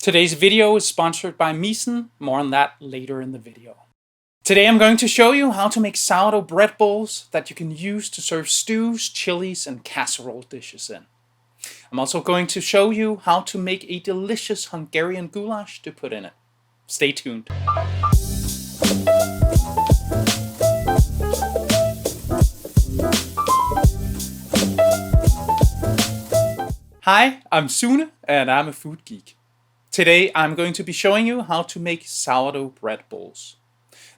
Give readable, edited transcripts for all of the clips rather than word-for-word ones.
Today's video is sponsored by Misen, more on that later in the video. Today I'm going to show you how to make sourdough bread bowls that you can use to serve stews, chilies, and casserole dishes in. I'm also going to show you how to make a delicious Hungarian goulash to put in it. Stay tuned. Hi, I'm Sune and I'm a food geek. Today I'm going to be showing you how to make sourdough bread bowls.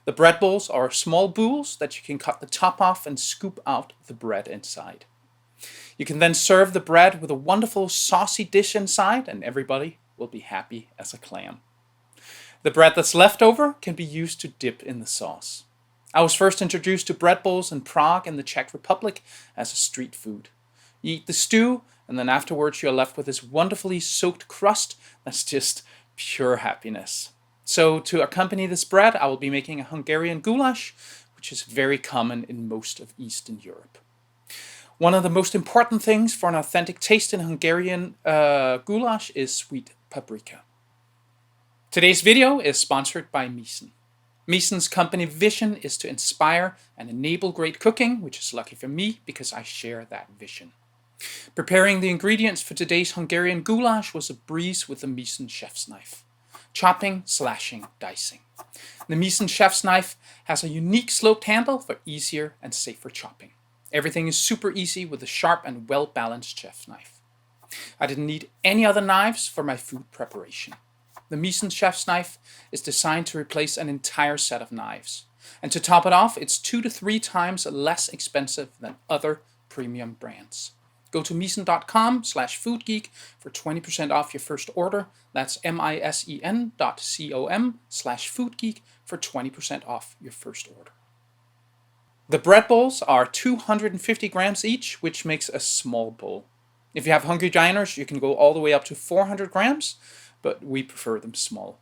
The bread bowls are small bowls that you can cut the top off and scoop out the bread inside. You can then serve the bread with a wonderful saucy dish inside and everybody will be happy as a clam. The bread that's left over can be used to dip in the sauce. I was first introduced to bread bowls in Prague in the Czech Republic as a street food. You eat the stew and then afterwards you're left with this wonderfully soaked crust that's just pure happiness. So to accompany this bread, I will be making a Hungarian goulash, which is very common in most of Eastern Europe. One of the most important things for an authentic taste in Hungarian goulash is sweet paprika. Today's video is sponsored by Misen. Misen's company vision is to inspire and enable great cooking, which is lucky for me because I share that vision. Preparing the ingredients for today's Hungarian goulash was a breeze with the Misen chef's knife. Chopping, slashing, dicing. The Misen chef's knife has a unique sloped handle for easier and safer chopping. Everything is super easy with a sharp and well-balanced chef's knife. I didn't need any other knives for my food preparation. The Misen chef's knife is designed to replace an entire set of knives. And to top it off, it's 2 to 3 times less expensive than other premium brands. Go to misen.com/foodgeek for 20% off your first order. That's misen.com/foodgeek for 20% off your first order. The bread bowls are 250 grams each, which makes a small bowl. If you have hungry diners, you can go all the way up to 400 grams, but we prefer them small.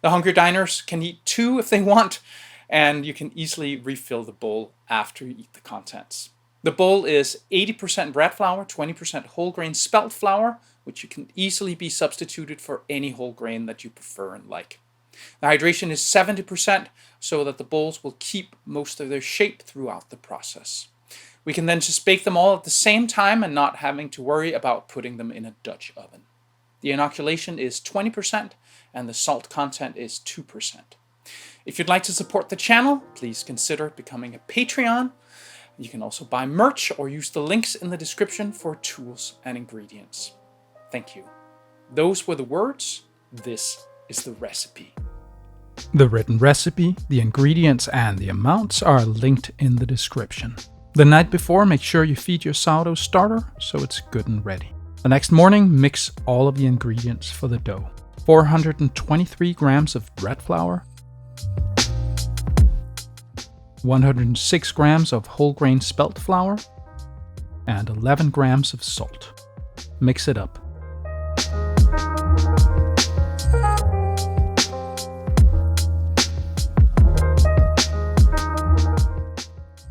The hungry diners can eat 2 if they want, and you can easily refill the bowl after you eat the contents. The bowl is 80% bread flour, 20% whole grain spelt flour, which you can easily be substituted for any whole grain that you prefer and like. The hydration is 70% so that the bowls will keep most of their shape throughout the process. We can then just bake them all at the same time and not having to worry about putting them in a Dutch oven. The inoculation is 20% and the salt content is 2%. If you'd like to support the channel, please consider becoming a Patreon. You can also buy merch or use the links in the description for tools and ingredients. Thank you. Those were the words. This is the recipe. The written recipe, the ingredients, and the amounts are linked in the description. The night before, make sure you feed your sourdough starter so it's good and ready. The next morning, mix all of the ingredients for the dough. 423 grams of bread flour, 106 grams of whole grain spelt flour, and 11 grams of salt. Mix it up.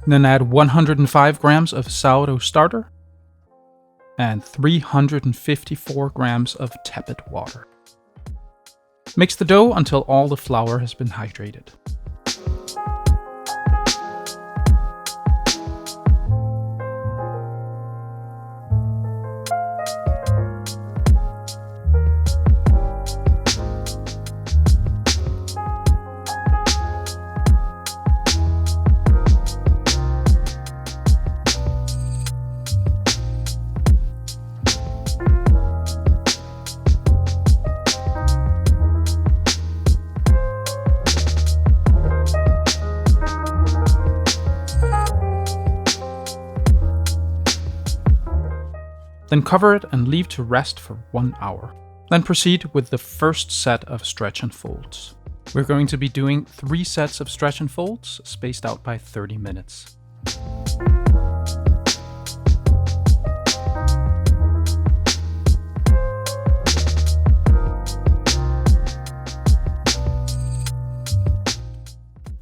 Then add 105 grams of sourdough starter and 354 grams of tepid water. Mix the dough until all the flour has been hydrated. Then cover it and leave to rest for 1 hour. Then proceed with the first set of stretch and folds. We're going to be doing 3 sets of stretch and folds, spaced out by 30 minutes.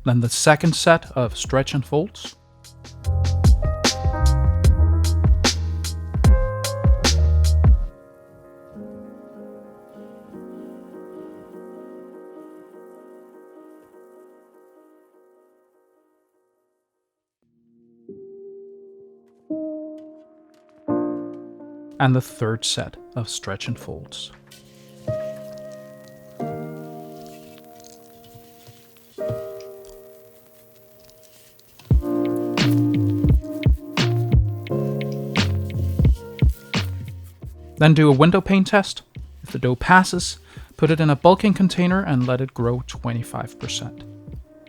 Then the second set of stretch and folds. and the third set of stretch and folds. Then do a Windowpane test. If the dough passes, put it in a bulking container and let it grow 25%.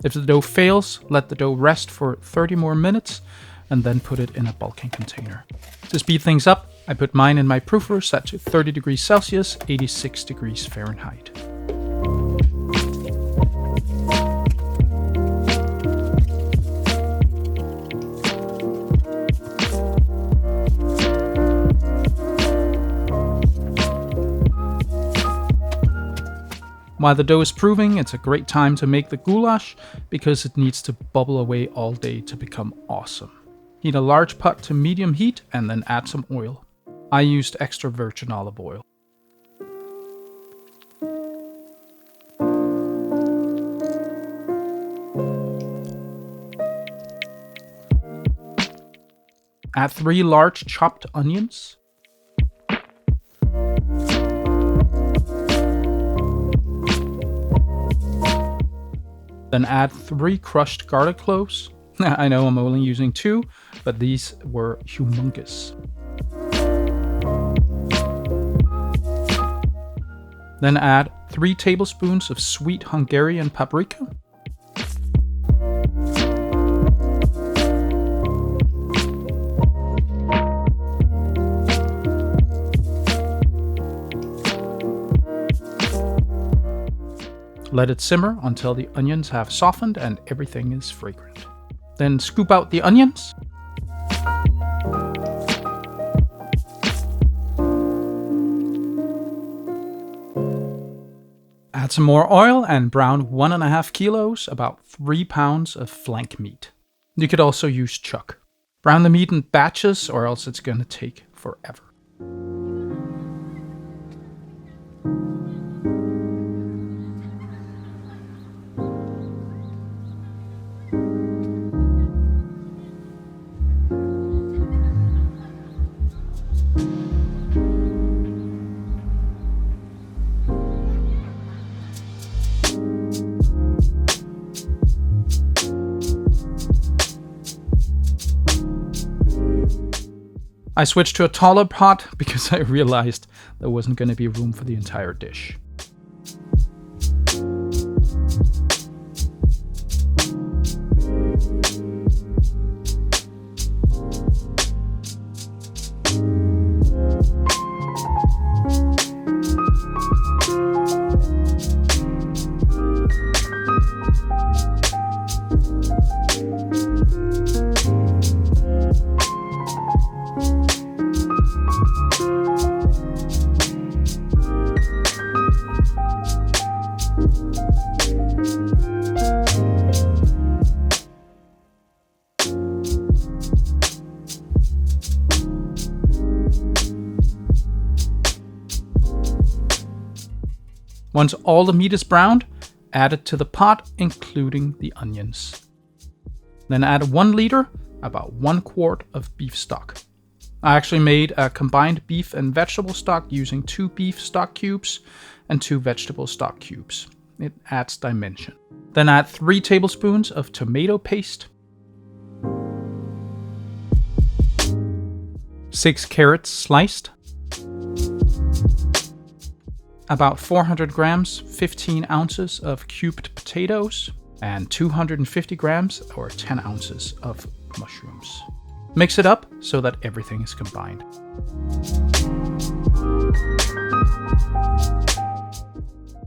If the dough fails, let the dough rest for 30 more minutes and then put it in a bulking container. To speed things up, I put mine in my proofer set to 30 degrees Celsius, 86 degrees Fahrenheit. While the dough is proving, it's a great time to make the goulash because it needs to bubble away all day to become awesome. Heat a large pot to medium heat and then add some oil. I used extra virgin olive oil. Add 3 large chopped onions. Then add 3 crushed garlic cloves. I know I'm only using 2, but these were humongous. Then add 3 tablespoons of sweet Hungarian paprika. Let it simmer until the onions have softened and everything is fragrant. Then scoop out the onions. Add some more oil and brown 1.5 kilos, about 3 pounds of flank meat. You could also use chuck. Brown the meat in batches or else it's gonna take forever. I switched to a taller pot because I realized there wasn't going to be room for the entire dish. Once all the meat is browned, add it to the pot, including the onions. Then add 1 liter, about 1 quart of beef stock. I actually made a combined beef and vegetable stock using 2 beef stock cubes and 2 vegetable stock cubes. It adds dimension. Then add 3 tablespoons of tomato paste, 6 carrots sliced, about 400 grams, 15 ounces of cubed potatoes, and 250 grams or 10 ounces of mushrooms. Mix it up so that everything is combined.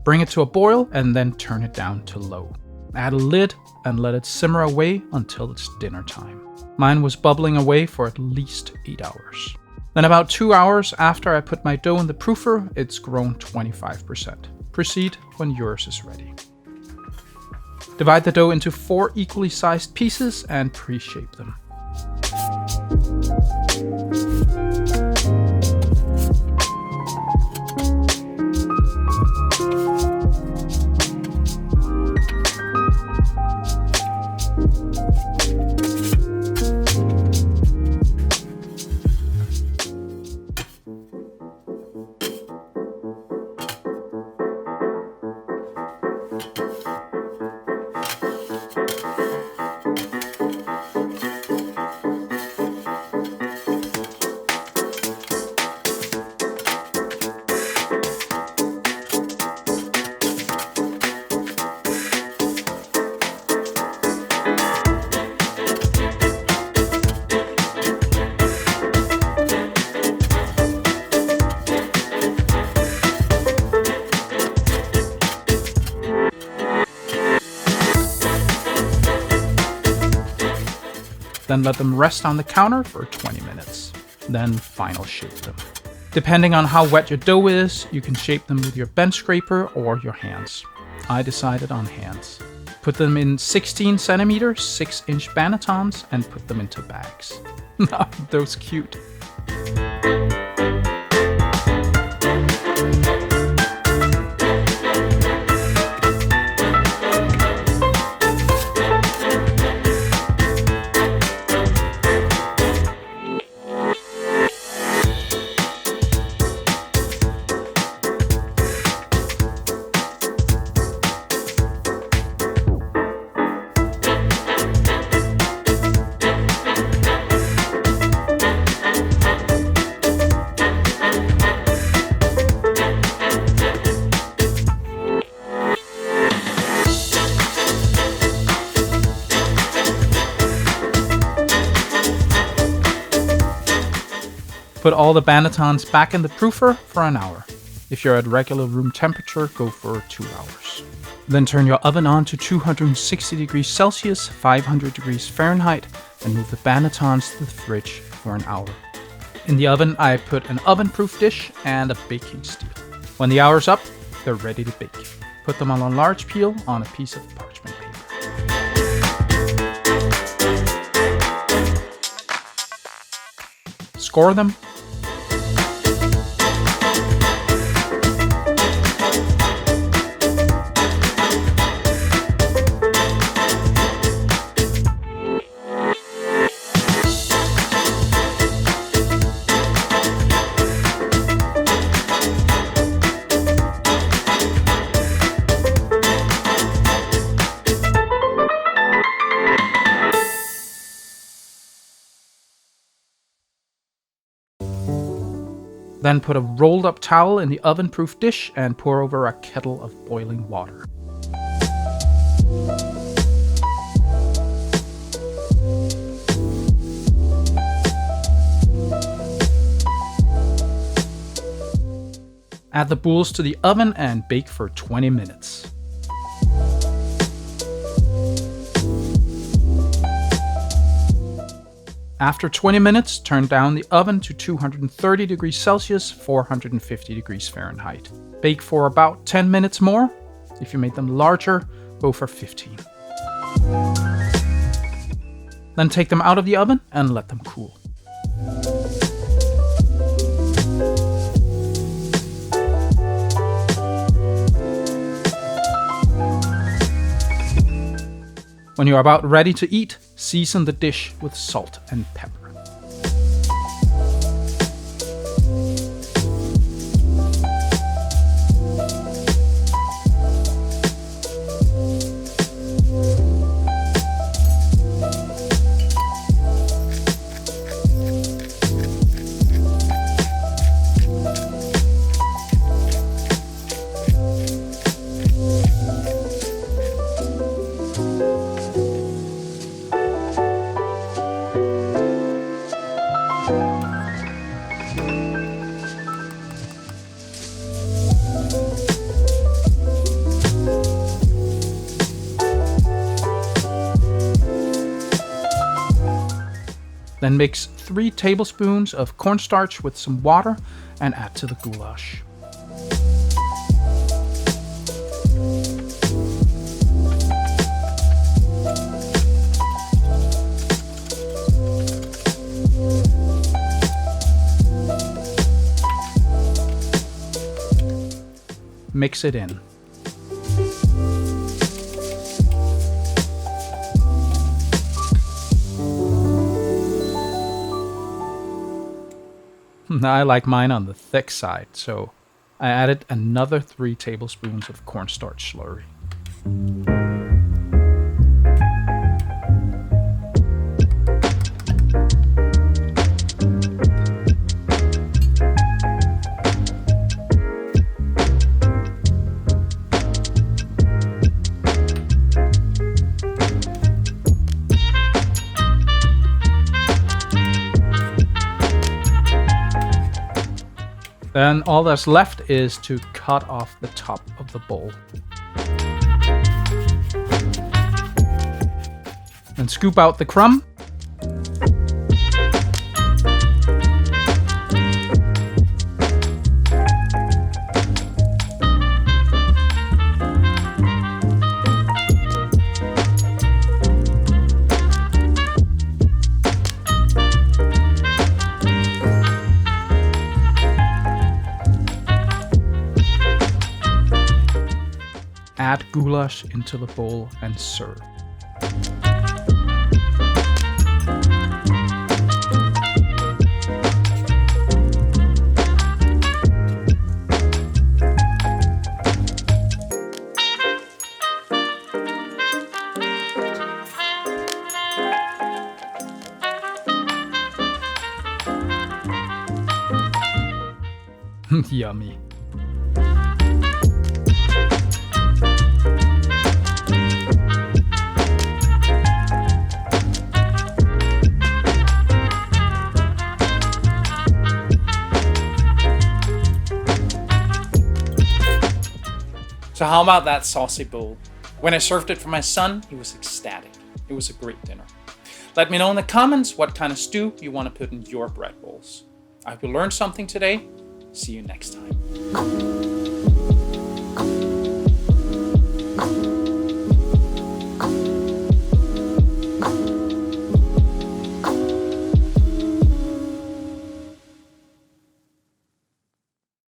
Bring it to a boil and then turn it down to low. Add a lid and let it simmer away until it's dinner time. Mine was bubbling away for at least 8 hours. Then about 2 hours after I put my dough in the proofer, it's grown 25%. Proceed when yours is ready. Divide the dough into 4 equally sized pieces and pre-shape them. Then let them rest on the counter for 20 minutes. Then final shape them. Depending on how wet your dough is, you can shape them with your bench scraper or your hands. I decided on hands. Put them in 16 centimeter, 6-inch bannetons and put them into bags. Aren't those cute? Put all the bannetons back in the proofer for an hour. If you're at regular room temperature, go for 2 hours. Then turn your oven on to 260 degrees Celsius, 500 degrees Fahrenheit, and move the bannetons to the fridge for an hour. In the oven, I put an oven-proof dish and a baking steel. When the hour's up, they're ready to bake. Put them on a large peel on a piece of parchment paper. Score them. Then put a rolled up towel in the oven-proof dish and pour over a kettle of boiling water. Add the boules to the oven and bake for 20 minutes. After 20 minutes, turn down the oven to 230 degrees Celsius, 450 degrees Fahrenheit. Bake for about 10 minutes more. If you make them larger, go for 15. Then take them out of the oven and let them cool. When you're about ready to eat, season the dish with salt and pepper. Then mix 3 tablespoons of cornstarch with some water and add to the goulash. Mix it in. I like mine on the thick side, so I added another 3 tablespoons of cornstarch slurry. Then all that's left is to cut off the top of the bowl. And scoop out the crumb. Add goulash into the bowl and serve. Yummy. So how about that saucy bowl? When I served it for my son, he was ecstatic. It was a great dinner. Let me know in the comments what kind of stew you want to put in your bread bowls. I hope you learned something today. See you next time.